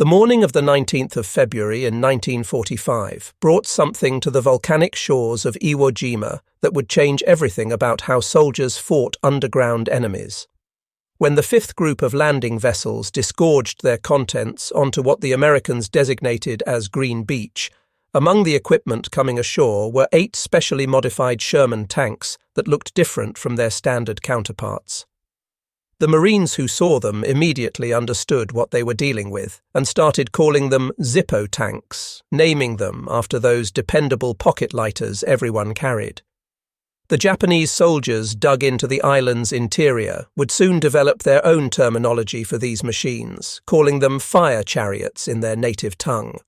The morning of the 19th of February in 1945 brought something to the volcanic shores of Iwo Jima that would change everything about how soldiers fought underground enemies. When the fifth group of landing vessels disgorged their contents onto what the Americans designated as Green Beach, among the equipment coming ashore were 8 specially modified Sherman tanks that looked different from their standard counterparts. The Marines who saw them immediately understood what they were dealing with and started calling them Zippo tanks, naming them after those dependable pocket lighters everyone carried. The Japanese soldiers dug into the island's interior would soon develop their own terminology for these machines, calling them fire chariots in their native tongue.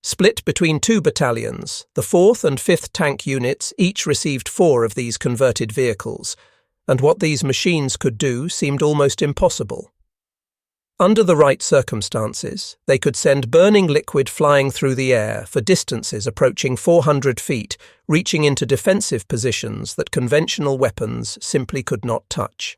Split between 2 battalions, the 4th and 5th tank units each received 4 of these converted vehicles, and what these machines could do seemed almost impossible. Under the right circumstances, they could send burning liquid flying through the air for distances approaching 400 feet, reaching into defensive positions that conventional weapons simply could not touch.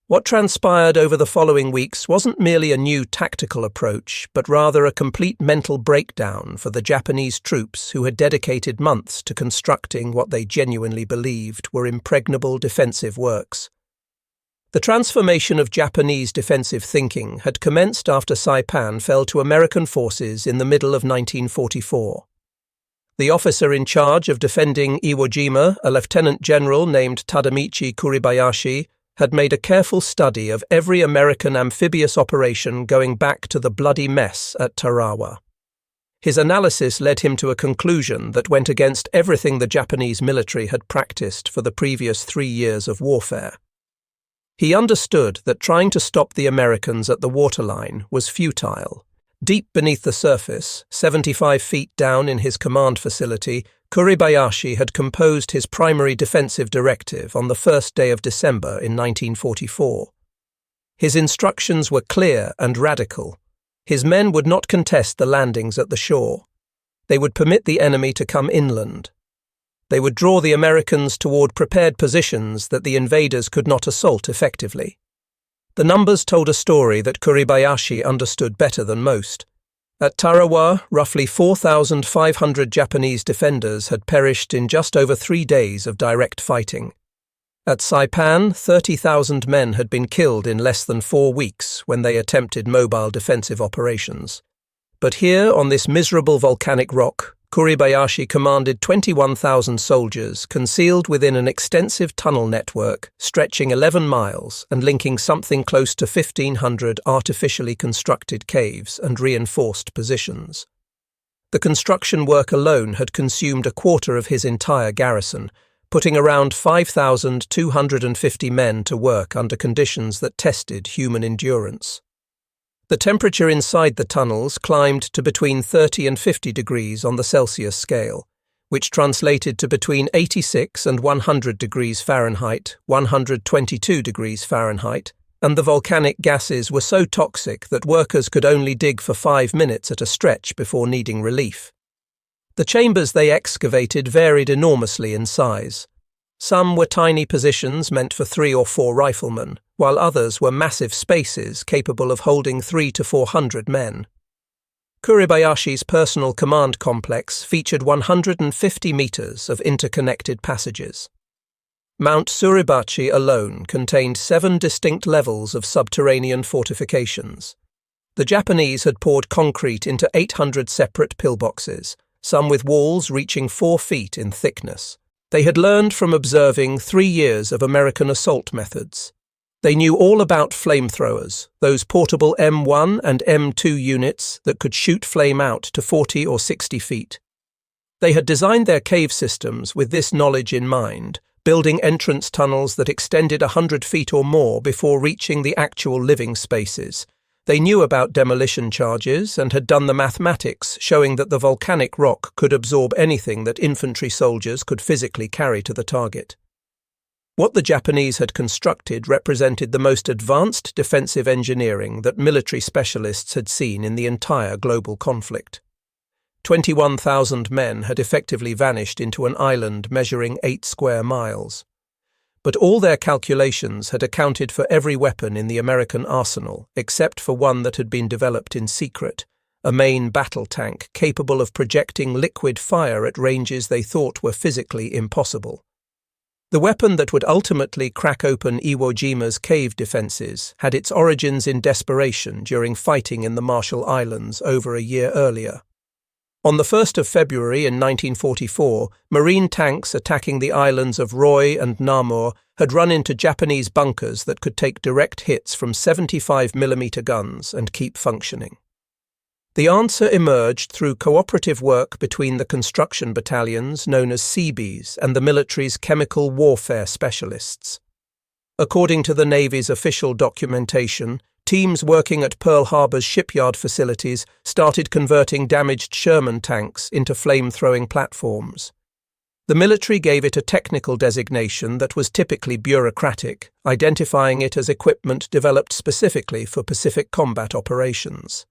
What transpired over the following weeks wasn't merely a new tactical approach, but rather a complete mental breakdown for the Japanese troops who had dedicated months to constructing what they genuinely believed were impregnable defensive works. The transformation of Japanese defensive thinking had commenced after Saipan fell to American forces in the middle of 1944. The officer in charge of defending Iwo Jima, a lieutenant general named Tadamichi Kuribayashi, had made a careful study of every American amphibious operation going back to the bloody mess at Tarawa. His analysis led him to a conclusion that went against everything the Japanese military had practiced for the previous 3 years of warfare. He understood that trying to stop the Americans at the waterline was futile. Deep beneath the surface, 75 feet down in his command facility, Kuribayashi had composed his primary defensive directive on the first day of December in 1944. His instructions were clear and radical. His men would not contest the landings at the shore. They would permit the enemy to come inland. They would draw the Americans toward prepared positions that the invaders could not assault effectively. The numbers told a story that Kuribayashi understood better than most. At Tarawa, roughly 4,500 Japanese defenders had perished in just over 3 days of direct fighting. At Saipan, 30,000 men had been killed in less than 4 weeks when they attempted mobile defensive operations. But here, on this miserable volcanic rock, Kuribayashi commanded 21,000 soldiers concealed within an extensive tunnel network stretching 11 miles and linking something close to 1,500 artificially constructed caves and reinforced positions. The construction work alone had consumed a quarter of his entire garrison, putting around 5,250 men to work under conditions that tested human endurance. The temperature inside the tunnels climbed to between 30 and 50 degrees on the Celsius scale, which translated to between 86 and 100 degrees Fahrenheit, 122 degrees Fahrenheit, and the volcanic gases were so toxic that workers could only dig for 5 minutes at a stretch before needing relief. The chambers they excavated varied enormously in size. Some were tiny positions meant for 3 or 4 riflemen, while others were massive spaces capable of holding 300 to 400 men. Kuribayashi's personal command complex featured 150 meters of interconnected passages. Mount Suribachi alone contained 7 distinct levels of subterranean fortifications. The Japanese had poured concrete into 800 separate pillboxes, some with walls reaching 4 feet in thickness. They had learned from observing 3 years of American assault methods. They knew all about flamethrowers, those portable M1 and M2 units that could shoot flame out to 40 or 60 feet. They had designed their cave systems with this knowledge in mind, building entrance tunnels that extended 100 feet or more before reaching the actual living spaces. They knew about demolition charges and had done the mathematics showing that the volcanic rock could absorb anything that infantry soldiers could physically carry to the target. What the Japanese had constructed represented the most advanced defensive engineering that military specialists had seen in the entire global conflict. 21,000 men had effectively vanished into an island measuring 8 square miles. but all their calculations had accounted for every weapon in the American arsenal except for one that had been developed in secret, a main battle tank capable of projecting liquid fire at ranges they thought were physically impossible. The weapon that would ultimately crack open Iwo Jima's cave defences had its origins in desperation during fighting in the Marshall Islands over a year earlier. On the 1st of February in 1944, Marine tanks attacking the islands of Roy and Namur had run into Japanese bunkers that could take direct hits from 75mm guns and keep functioning. The answer emerged through cooperative work between the construction battalions known as Seabees and the military's chemical warfare specialists. According to the Navy's official documentation, teams working at Pearl Harbor's shipyard facilities started converting damaged Sherman tanks into flame-throwing platforms. The military gave it a technical designation that was typically bureaucratic, identifying it as equipment developed specifically for Pacific combat operations.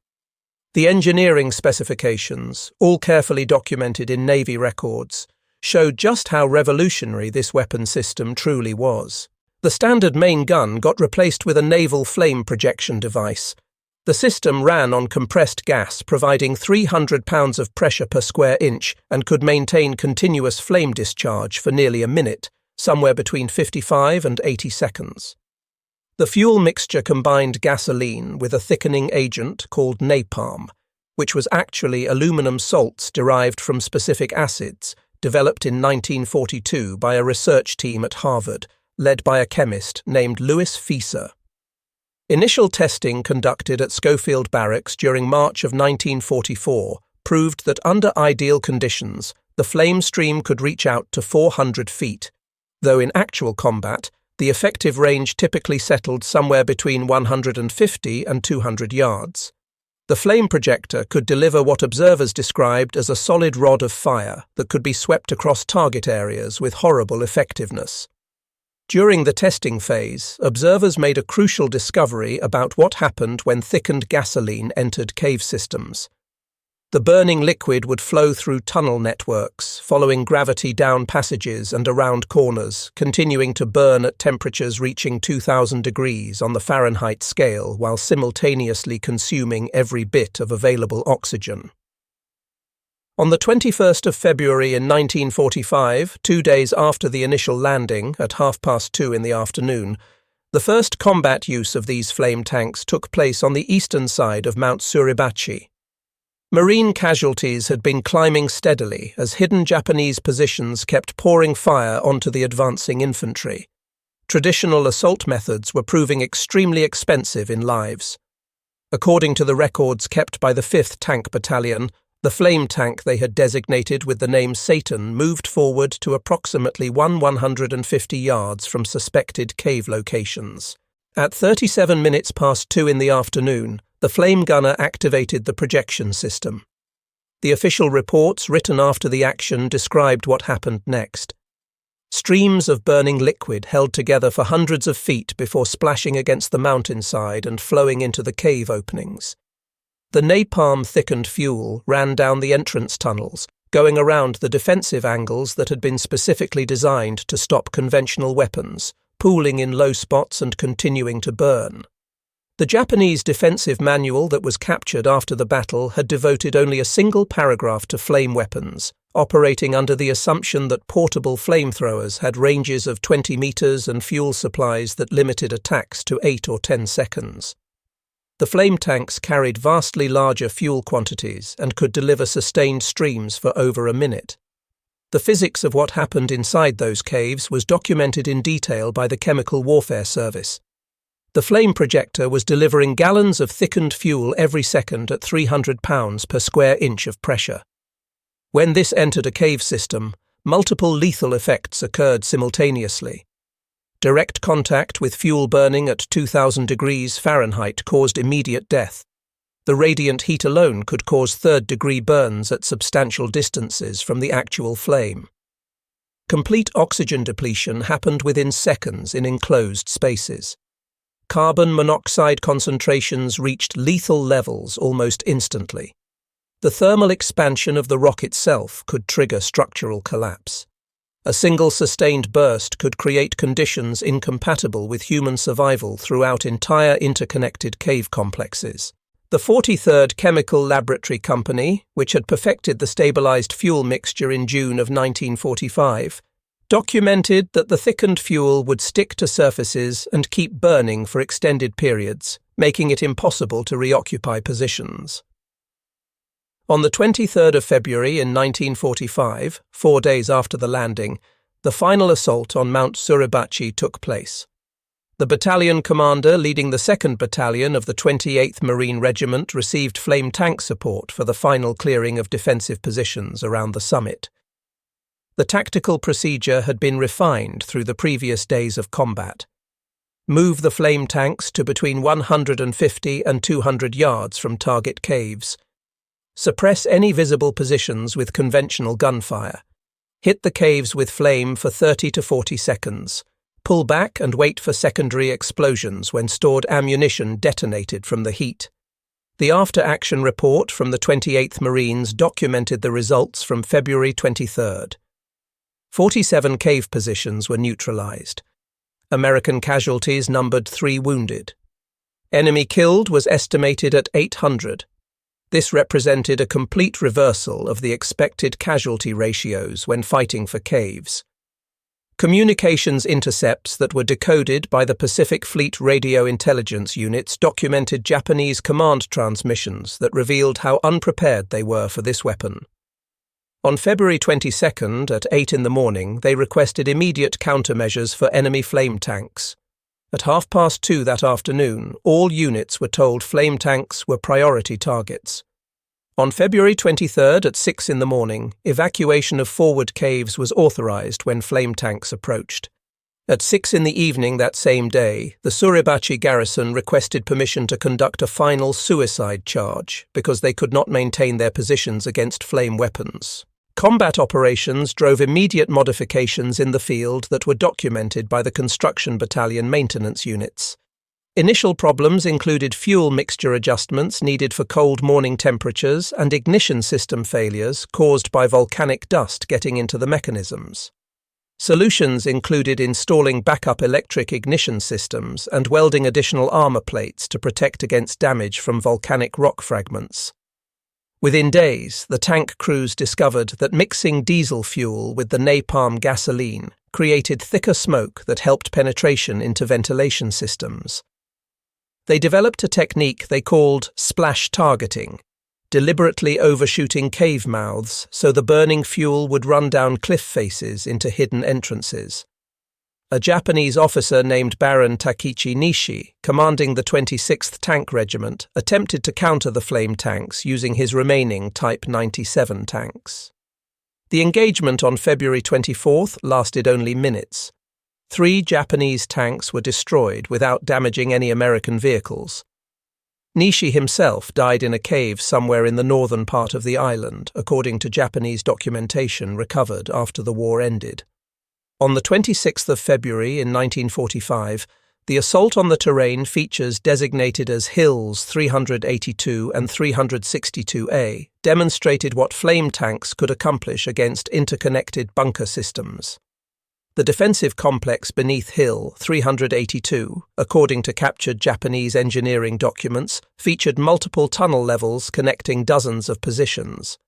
The engineering specifications, all carefully documented in Navy records, showed just how revolutionary this weapon system truly was. The standard main gun got replaced with a naval flame projection device. The system ran on compressed gas, providing 300 pounds of pressure per square inch and could maintain continuous flame discharge for nearly a minute, somewhere between 55 and 80 seconds. The fuel mixture combined gasoline with a thickening agent called napalm, which was actually aluminum salts derived from specific acids, developed in 1942 by a research team at Harvard, led by a chemist named Louis Fieser. Initial testing conducted at Schofield Barracks during March of 1944 proved that under ideal conditions, the flame stream could reach out to 400 feet, though in actual combat, the effective range typically settled somewhere between 150 and 200 yards. The flame projector could deliver what observers described as a solid rod of fire that could be swept across target areas with horrible effectiveness. During the testing phase, observers made a crucial discovery about what happened when thickened gasoline entered cave systems. The burning liquid would flow through tunnel networks, following gravity-down passages and around corners, continuing to burn at temperatures reaching 2,000 degrees on the Fahrenheit scale while simultaneously consuming every bit of available oxygen. On the 21st of February in 1945, 2 days after the initial landing at 2:30 in the afternoon, the first combat use of these flame tanks took place on the eastern side of Mount Suribachi. Marine casualties had been climbing steadily as hidden Japanese positions kept pouring fire onto the advancing infantry. Traditional assault methods were proving extremely expensive in lives. According to the records kept by the 5th Tank Battalion, the flame tank they had designated with the name Satan moved forward to approximately 150 yards from suspected cave locations. At 37 minutes past 2 in the afternoon, the flame gunner activated the projection system. The official reports written after the action described what happened next. Streams of burning liquid held together for hundreds of feet before splashing against the mountainside and flowing into the cave openings. The napalm-thickened fuel ran down the entrance tunnels, going around the defensive angles that had been specifically designed to stop conventional weapons, pooling in low spots and continuing to burn. The Japanese defensive manual that was captured after the battle had devoted only a single paragraph to flame weapons, operating under the assumption that portable flamethrowers had ranges of 20 meters and fuel supplies that limited attacks to 8 or 10 seconds. The flame tanks carried vastly larger fuel quantities and could deliver sustained streams for over a minute. The physics of what happened inside those caves was documented in detail by the Chemical Warfare Service. The flame projector was delivering gallons of thickened fuel every second at 300 pounds per square inch of pressure. When this entered a cave system, multiple lethal effects occurred simultaneously. Direct contact with fuel burning at 2,000 degrees Fahrenheit caused immediate death. The radiant heat alone could cause third-degree burns at substantial distances from the actual flame. Complete oxygen depletion happened within seconds in enclosed spaces. Carbon monoxide concentrations reached lethal levels almost instantly. The thermal expansion of the rock itself could trigger structural collapse. A single sustained burst could create conditions incompatible with human survival throughout entire interconnected cave complexes. The 43rd Chemical Laboratory Company, which had perfected the stabilized fuel mixture in June of 1945, documented that the thickened fuel would stick to surfaces and keep burning for extended periods, making it impossible to reoccupy positions. On the 23rd of February in 1945, 4 days after the landing, the final assault on Mount Suribachi took place. The battalion commander leading the 2nd Battalion of the 28th Marine Regiment received flame tank support for the final clearing of defensive positions around the summit. The tactical procedure had been refined through the previous days of combat. Move the flame tanks to between 150 and 200 yards from target caves. Suppress any visible positions with conventional gunfire. Hit the caves with flame for 30 to 40 seconds. Pull back and wait for secondary explosions when stored ammunition detonated from the heat. The after-action report from the 28th Marines documented the results from February 23rd. 47 cave positions were neutralized. American casualties numbered 3 wounded. Enemy killed was estimated at 800. This represented a complete reversal of the expected casualty ratios when fighting for caves. Communications intercepts that were decoded by the Pacific Fleet radio intelligence units documented Japanese command transmissions that revealed how unprepared they were for this weapon. On February 22nd at 8 in the morning, they requested immediate countermeasures for enemy flame tanks. At 2:30 that afternoon, all units were told flame tanks were priority targets. On February 23rd at 6 in the morning, evacuation of forward caves was authorized when flame tanks approached. At 6 in the evening that same day, the Suribachi garrison requested permission to conduct a final suicide charge because they could not maintain their positions against flame weapons. Combat operations drove immediate modifications in the field that were documented by the Construction Battalion maintenance units. Initial problems included fuel mixture adjustments needed for cold morning temperatures and ignition system failures caused by volcanic dust getting into the mechanisms. Solutions included installing backup electric ignition systems and welding additional armor plates to protect against damage from volcanic rock fragments. Within days, the tank crews discovered that mixing diesel fuel with the napalm gasoline created thicker smoke that helped penetration into ventilation systems. They developed a technique they called splash targeting, deliberately overshooting cave mouths so the burning fuel would run down cliff faces into hidden entrances. A Japanese officer named Baron Takichi Nishi, commanding the 26th Tank Regiment, attempted to counter the flame tanks using his remaining Type 97 tanks. The engagement on February 24th lasted only minutes. 3 Japanese tanks were destroyed without damaging any American vehicles. Nishi himself died in a cave somewhere in the northern part of the island, according to Japanese documentation recovered after the war ended. On the 26th of February in 1945, the assault on the terrain features designated as Hills 382 and 362A demonstrated what flame tanks could accomplish against interconnected bunker systems. The defensive complex beneath Hill 382, according to captured Japanese engineering documents, featured multiple tunnel levels connecting dozens of positions.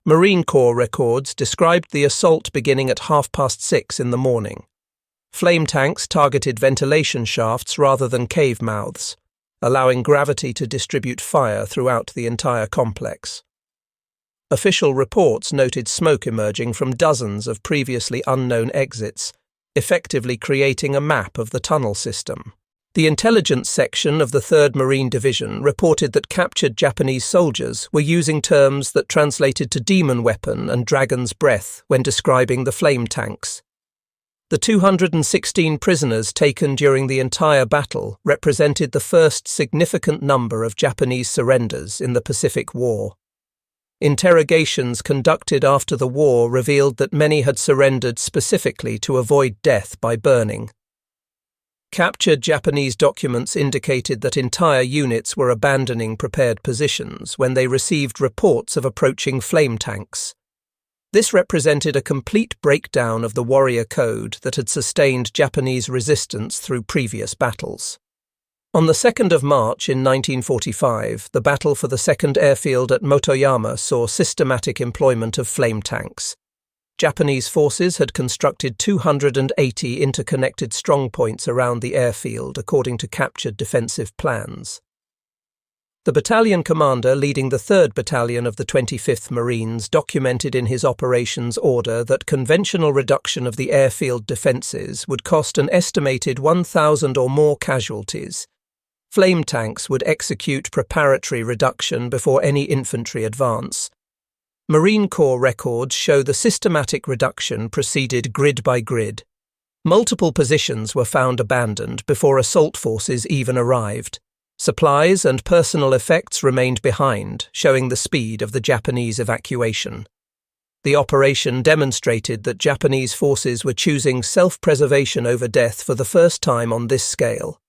Marine Corps records described the assault beginning at 6:30 in the morning. Flame tanks targeted ventilation shafts rather than cave mouths, allowing gravity to distribute fire throughout the entire complex. Official reports noted smoke emerging from dozens of previously unknown exits, effectively creating a map of the tunnel system. The intelligence section of the 3rd Marine Division reported that captured Japanese soldiers were using terms that translated to demon weapon and dragon's breath when describing the flame tanks. The 216 prisoners taken during the entire battle represented the first significant number of Japanese surrenders in the Pacific War. Interrogations conducted after the war revealed that many had surrendered specifically to avoid death by burning. Captured Japanese documents indicated that entire units were abandoning prepared positions when they received reports of approaching flame tanks. This represented a complete breakdown of the warrior code that had sustained Japanese resistance through previous battles. On the 2nd of March in 1945, the battle for the 2nd Airfield at Motoyama saw systematic employment of flame tanks. Japanese forces had constructed 280 interconnected strongpoints around the airfield according to captured defensive plans. The battalion commander leading the 3rd Battalion of the 25th Marines documented in his operations order that conventional reduction of the airfield defences would cost an estimated 1,000 or more casualties. Flame tanks would execute preparatory reduction before any infantry advance. Marine Corps records show the systematic reduction proceeded grid by grid. Multiple positions were found abandoned before assault forces even arrived. Supplies and personal effects remained behind, showing the speed of the Japanese evacuation. The operation demonstrated that Japanese forces were choosing self-preservation over death for the first time on this scale.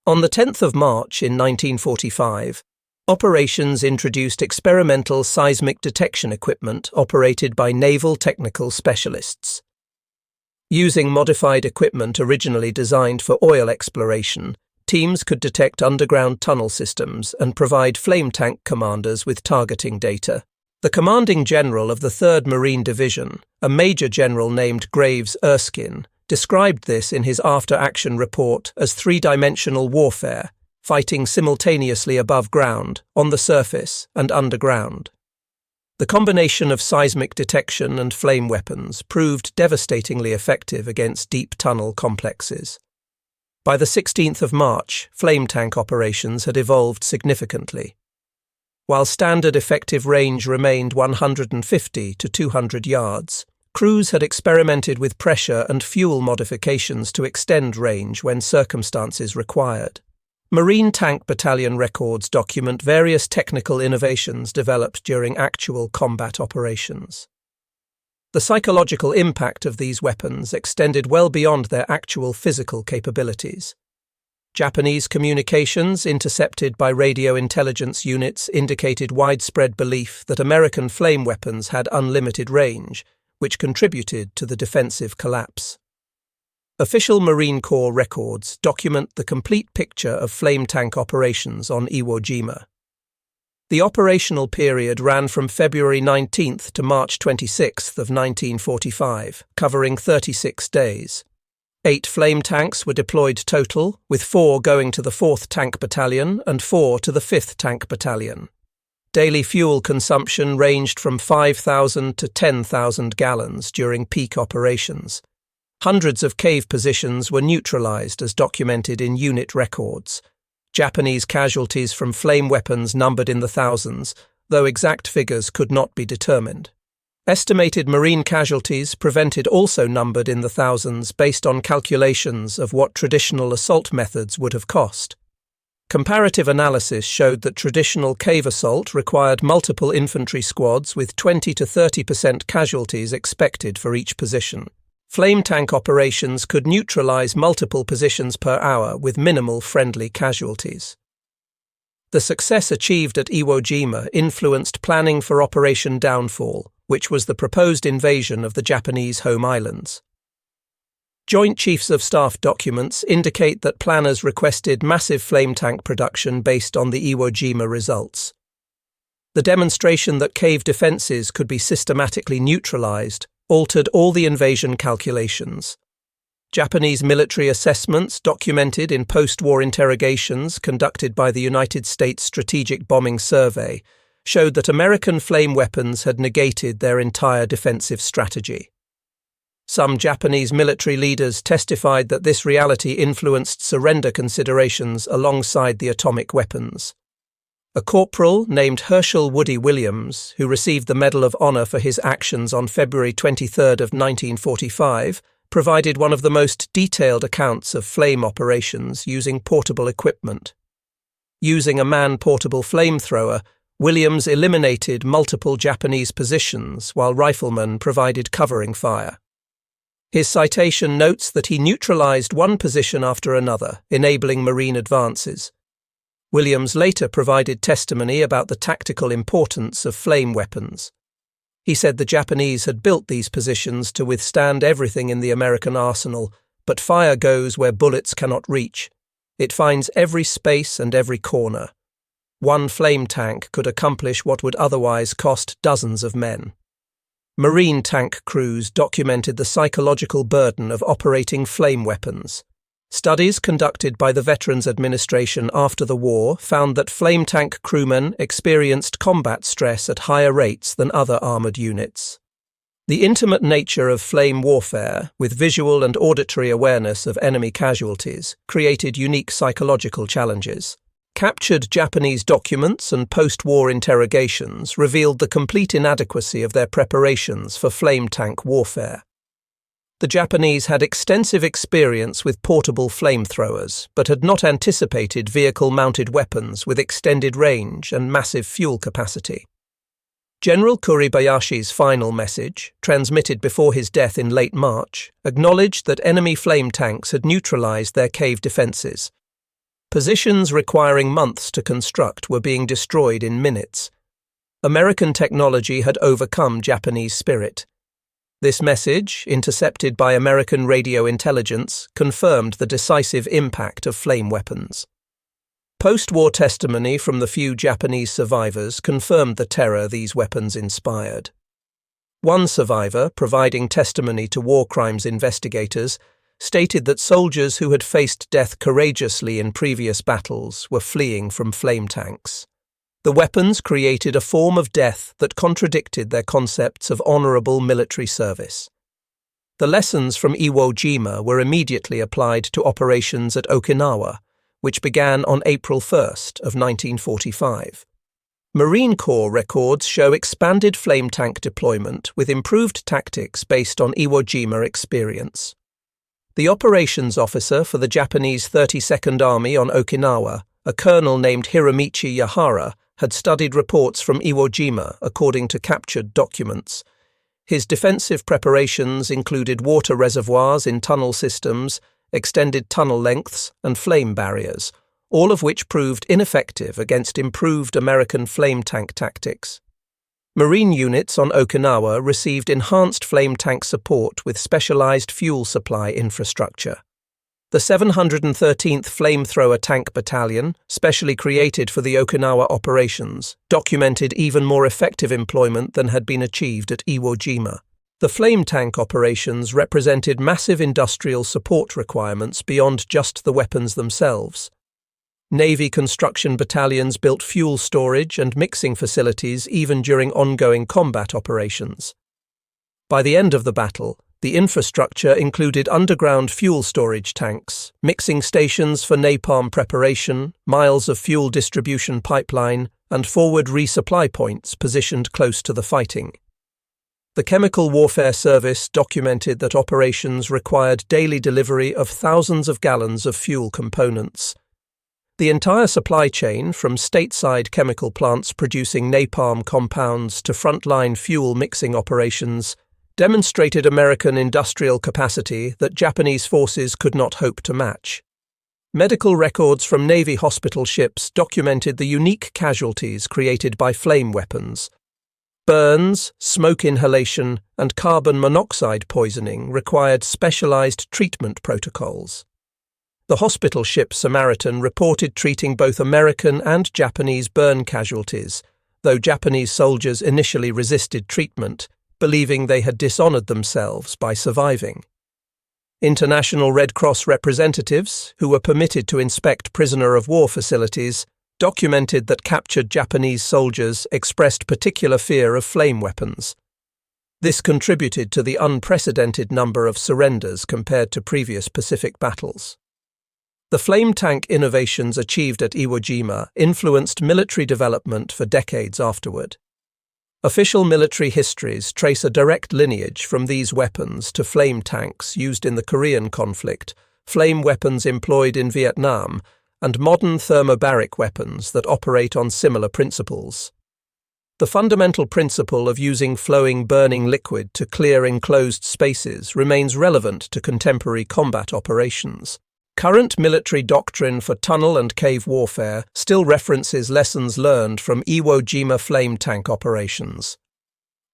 On the 10th of March in 1945, operations introduced experimental seismic detection equipment operated by naval technical specialists. Using modified equipment originally designed for oil exploration, teams could detect underground tunnel systems and provide flame tank commanders with targeting data. The commanding general of the 3rd Marine Division, a major general named Graves Erskine, described this in his after-action report as three-dimensional warfare, fighting simultaneously above ground, on the surface, and underground. The combination of seismic detection and flame weapons proved devastatingly effective against deep tunnel complexes. By the 16th of March, flame tank operations had evolved significantly. While standard effective range remained 150 to 200 yards, crews had experimented with pressure and fuel modifications to extend range when circumstances required. Marine Tank Battalion records document various technical innovations developed during actual combat operations. The psychological impact of these weapons extended well beyond their actual physical capabilities. Japanese communications intercepted by radio intelligence units indicated widespread belief that American flame weapons had unlimited range, which contributed to the defensive collapse. Official Marine Corps records document the complete picture of flame tank operations on Iwo Jima. The operational period ran from February 19th to March 26th of 1945, covering 36 days. 8 flame tanks were deployed total, with 4 going to the 4th Tank Battalion and 4 to the 5th Tank Battalion. Daily fuel consumption ranged from 5,000 to 10,000 gallons during peak operations. Hundreds of cave positions were neutralized as documented in unit records. Japanese casualties from flame weapons numbered in the thousands, though exact figures could not be determined. Estimated Marine casualties prevented also numbered in the thousands based on calculations of what traditional assault methods would have cost. Comparative analysis showed that traditional cave assault required multiple infantry squads with 20 to 30% casualties expected for each position. Flame tank operations could neutralize multiple positions per hour with minimal friendly casualties. The success achieved at Iwo Jima influenced planning for Operation Downfall, which was the proposed invasion of the Japanese home islands. Joint Chiefs of Staff documents indicate that planners requested massive flame tank production based on the Iwo Jima results. The demonstration that cave defences could be systematically neutralized altered all the invasion calculations. Japanese military assessments documented in post-war interrogations conducted by the United States Strategic Bombing Survey showed that American flame weapons had negated their entire defensive strategy. Some Japanese military leaders testified that this reality influenced surrender considerations alongside the atomic weapons. A corporal named Herschel Woody Williams, who received the Medal of Honor for his actions on February 23 of 1945, provided one of the most detailed accounts of flame operations using portable equipment. Using a man-portable flamethrower, Williams eliminated multiple Japanese positions while riflemen provided covering fire. His citation notes that he neutralized one position after another, enabling Marine advances. Williams later provided testimony about the tactical importance of flame weapons. He said the Japanese had built these positions to withstand everything in the American arsenal, but fire goes where bullets cannot reach. It finds every space and every corner. One flame tank could accomplish what would otherwise cost dozens of men. Marine tank crews documented the psychological burden of operating flame weapons. Studies conducted by the Veterans Administration after the war found that flame tank crewmen experienced combat stress at higher rates than other armoured units. The intimate nature of flame warfare, with visual and auditory awareness of enemy casualties, created unique psychological challenges. Captured Japanese documents and post-war interrogations revealed the complete inadequacy of their preparations for flame tank warfare. The Japanese had extensive experience with portable flamethrowers, but had not anticipated vehicle-mounted weapons with extended range and massive fuel capacity. General Kuribayashi's final message, transmitted before his death in late March, acknowledged that enemy flame tanks had neutralized their cave defenses. Positions requiring months to construct were being destroyed in minutes. American technology had overcome Japanese spirit. This message, intercepted by American radio intelligence, confirmed the decisive impact of flame weapons. Post-war testimony from the few Japanese survivors confirmed the terror these weapons inspired. One survivor, providing testimony to war crimes investigators, stated that soldiers who had faced death courageously in previous battles were fleeing from flame tanks. The weapons created a form of death that contradicted their concepts of honorable military service. The lessons from Iwo Jima were immediately applied to operations at Okinawa, which began on April 1st of 1945. Marine Corps records show expanded flame tank deployment with improved tactics based on Iwo Jima experience. The operations officer for the Japanese 32nd Army on Okinawa, a colonel named Hiromichi Yahara, had studied reports from Iwo Jima according to captured documents. His defensive preparations included water reservoirs in tunnel systems, extended tunnel lengths, and flame barriers, all of which proved ineffective against improved American flame tank tactics. Marine units on Okinawa received enhanced flame tank support with specialized fuel supply infrastructure. The 713th Flamethrower Tank Battalion, specially created for the Okinawa operations, documented even more effective employment than had been achieved at Iwo Jima. The flame tank operations represented massive industrial support requirements beyond just the weapons themselves. Navy construction battalions built fuel storage and mixing facilities even during ongoing combat operations. By the end of the battle, the infrastructure included underground fuel storage tanks, mixing stations for napalm preparation, miles of fuel distribution pipeline, and forward resupply points positioned close to the fighting. The Chemical Warfare Service documented that operations required daily delivery of thousands of gallons of fuel components. The entire supply chain, from stateside chemical plants producing napalm compounds to frontline fuel mixing operations, demonstrated American industrial capacity that Japanese forces could not hope to match. Medical records from Navy hospital ships documented the unique casualties created by flame weapons. Burns, smoke inhalation, and carbon monoxide poisoning required specialized treatment protocols. The hospital ship Samaritan reported treating both American and Japanese burn casualties, though Japanese soldiers initially resisted treatment, believing they had dishonored themselves by surviving. International Red Cross representatives, who were permitted to inspect prisoner-of-war facilities, documented that captured Japanese soldiers expressed particular fear of flame weapons. This contributed to the unprecedented number of surrenders compared to previous Pacific battles. The flame tank innovations achieved at Iwo Jima influenced military development for decades afterward. Official military histories trace a direct lineage from these weapons to flame tanks used in the Korean conflict, flame weapons employed in Vietnam, and modern thermobaric weapons that operate on similar principles. The fundamental principle of using flowing burning liquid to clear enclosed spaces remains relevant to contemporary combat operations. Current military doctrine for tunnel and cave warfare still references lessons learned from Iwo Jima flame tank operations.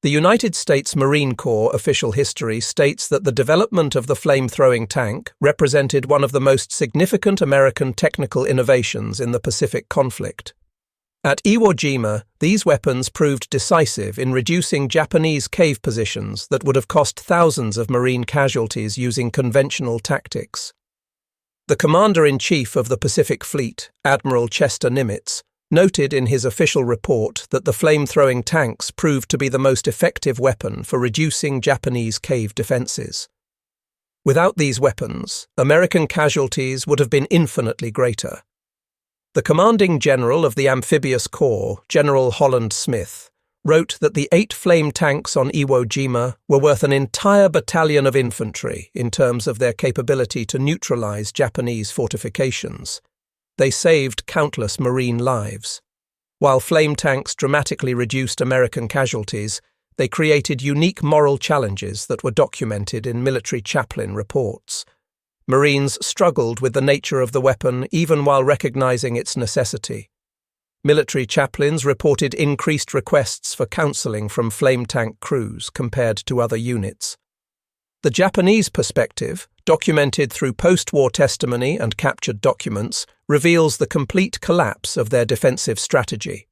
The United States Marine Corps official history states that the development of the flame-throwing tank represented one of the most significant American technical innovations in the Pacific conflict. At Iwo Jima, these weapons proved decisive in reducing Japanese cave positions that would have cost thousands of Marine casualties using conventional tactics. The Commander-in-Chief of the Pacific Fleet, Admiral Chester Nimitz, noted in his official report that the flame-throwing tanks proved to be the most effective weapon for reducing Japanese cave defenses. Without these weapons, American casualties would have been infinitely greater. The commanding general of the Amphibious Corps, General Holland Smith, wrote that the 8 flame tanks on Iwo Jima were worth an entire battalion of infantry in terms of their capability to neutralize Japanese fortifications. They saved countless Marine lives. While flame tanks dramatically reduced American casualties, they created unique moral challenges that were documented in military chaplain reports. Marines struggled with the nature of the weapon even while recognizing its necessity. Military chaplains reported increased requests for counseling from flame tank crews compared to other units. The Japanese perspective, documented through post-war testimony and captured documents, reveals the complete collapse of their defensive strategy.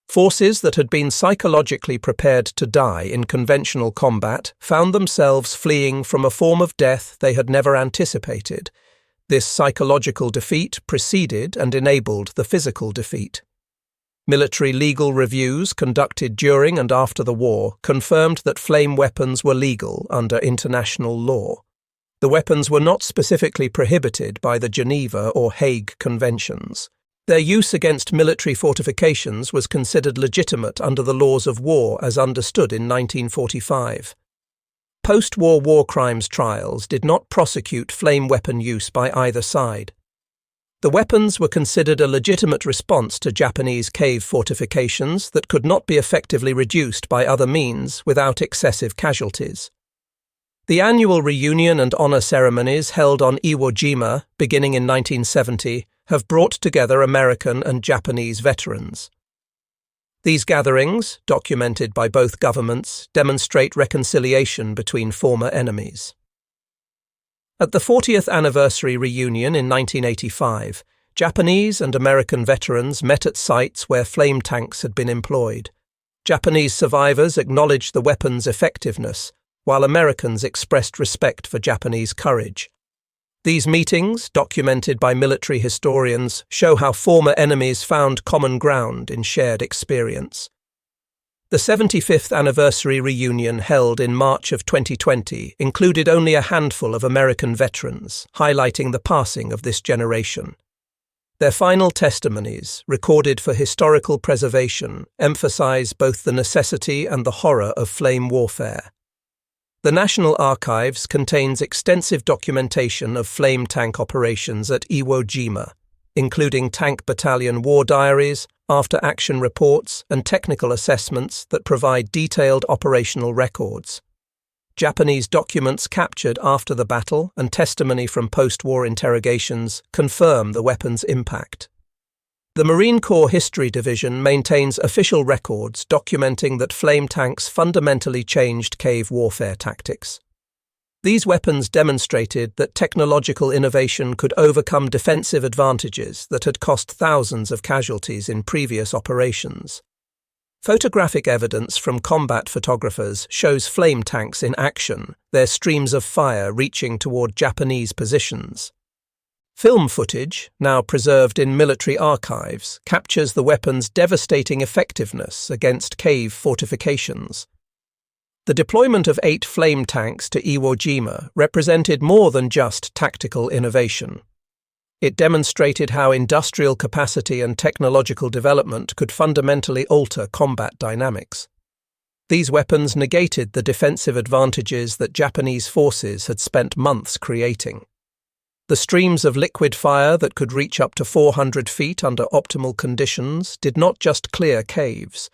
Forces that had been psychologically prepared to die in conventional combat found themselves fleeing from a form of death they had never anticipated. This psychological defeat preceded and enabled the physical defeat. Military legal reviews conducted during and after the war confirmed that flame weapons were legal under international law. The weapons were not specifically prohibited by the Geneva or Hague Conventions. Their use against military fortifications was considered legitimate under the laws of war as understood in 1945. Post-war war crimes trials did not prosecute flame weapon use by either side. The weapons were considered a legitimate response to Japanese cave fortifications that could not be effectively reduced by other means without excessive casualties. The annual reunion and honor ceremonies held on Iwo Jima, beginning in 1970, have brought together American and Japanese veterans. These gatherings, documented by both governments, demonstrate reconciliation between former enemies. At the 40th anniversary reunion in 1985, Japanese and American veterans met at sites where flame tanks had been employed. Japanese survivors acknowledged the weapon's effectiveness, while Americans expressed respect for Japanese courage. These meetings, documented by military historians, show how former enemies found common ground in shared experience. The 75th anniversary reunion held in March of 2020 included only a handful of American veterans, highlighting the passing of this generation. Their final testimonies, recorded for historical preservation, emphasize both the necessity and the horror of flame warfare. The National Archives contains extensive documentation of flame tank operations at Iwo Jima, including tank battalion war diaries, after-action reports, and technical assessments that provide detailed operational records. Japanese documents captured after the battle and testimony from post-war interrogations confirm the weapon's impact. The Marine Corps History Division maintains official records documenting that flame tanks fundamentally changed cave warfare tactics. These weapons demonstrated that technological innovation could overcome defensive advantages that had cost thousands of casualties in previous operations. Photographic evidence from combat photographers shows flame tanks in action, their streams of fire reaching toward Japanese positions. Film footage, now preserved in military archives, captures the weapon's devastating effectiveness against cave fortifications. The deployment of 8 flame tanks to Iwo Jima represented more than just tactical innovation. It demonstrated how industrial capacity and technological development could fundamentally alter combat dynamics. These weapons negated the defensive advantages that Japanese forces had spent months creating. The streams of liquid fire that could reach up to 400 feet under optimal conditions did not just clear caves.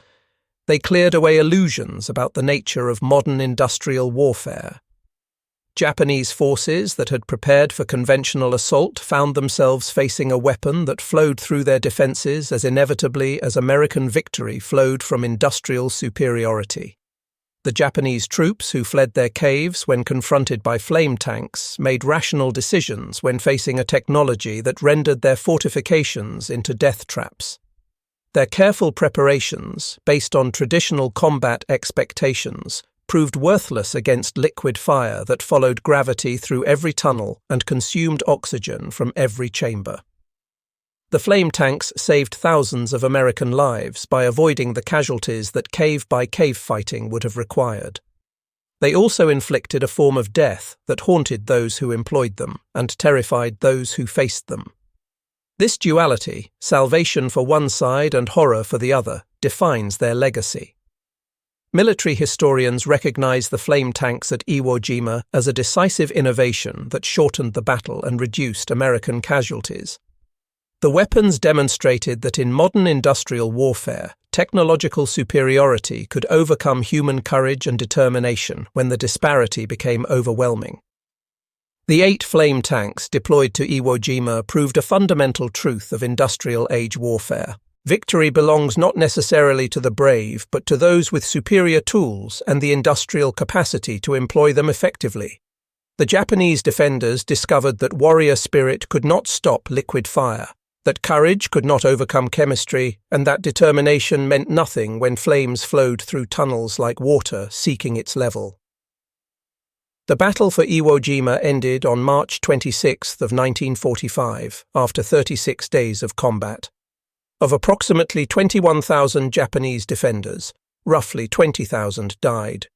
They cleared away illusions about the nature of modern industrial warfare. Japanese forces that had prepared for conventional assault found themselves facing a weapon that flowed through their defenses as inevitably as American victory flowed from industrial superiority. The Japanese troops who fled their caves when confronted by flame tanks made rational decisions when facing a technology that rendered their fortifications into death traps. Their careful preparations, based on traditional combat expectations, proved worthless against liquid fire that followed gravity through every tunnel and consumed oxygen from every chamber. The flame tanks saved thousands of American lives by avoiding the casualties that cave-by-cave fighting would have required. They also inflicted a form of death that haunted those who employed them and terrified those who faced them. This duality, salvation for one side and horror for the other, defines their legacy. Military historians recognize the flame tanks at Iwo Jima as a decisive innovation that shortened the battle and reduced American casualties. The weapons demonstrated that in modern industrial warfare, technological superiority could overcome human courage and determination when the disparity became overwhelming. The 8 flame tanks deployed to Iwo Jima proved a fundamental truth of industrial age warfare. Victory belongs not necessarily to the brave, but to those with superior tools and the industrial capacity to employ them effectively. The Japanese defenders discovered that warrior spirit could not stop liquid fire, that courage could not overcome chemistry, and that determination meant nothing when flames flowed through tunnels like water seeking its level. The battle for Iwo Jima ended on March 26 of 1945, after 36 days of combat. Of approximately 21,000 Japanese defenders, roughly 20,000 died.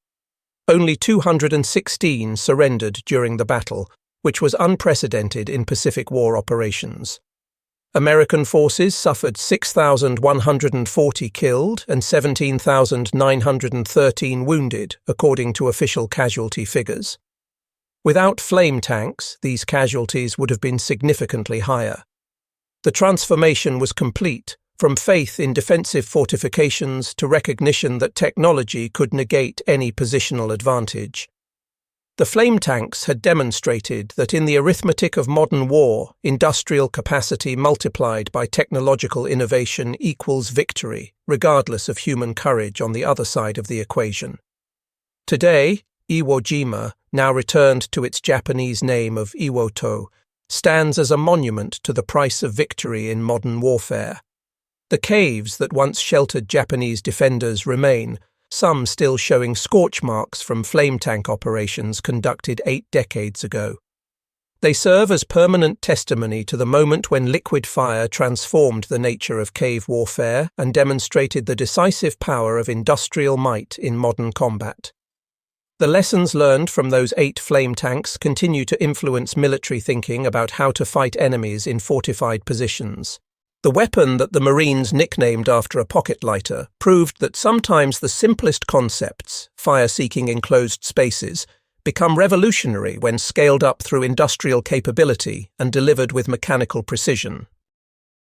Only 216 surrendered during the battle, which was unprecedented in Pacific War operations. American forces suffered 6,140 killed and 17,913 wounded, according to official casualty figures. Without flame tanks, these casualties would have been significantly higher. The transformation was complete, from faith in defensive fortifications to recognition that technology could negate any positional advantage. The flame tanks had demonstrated that in the arithmetic of modern war, industrial capacity multiplied by technological innovation equals victory, regardless of human courage on the other side of the equation. Today, Iwo Jima, now returned to its Japanese name of Iwoto, stands as a monument to the price of victory in modern warfare. The caves that once sheltered Japanese defenders remain, some still showing scorch marks from flame tank operations conducted 8 decades ago. They serve as permanent testimony to the moment when liquid fire transformed the nature of cave warfare and demonstrated the decisive power of industrial might in modern combat. The lessons learned from those 8 flame tanks continue to influence military thinking about how to fight enemies in fortified positions. The weapon that the Marines nicknamed after a pocket lighter proved that sometimes the simplest concepts, fire-seeking enclosed spaces, become revolutionary when scaled up through industrial capability and delivered with mechanical precision.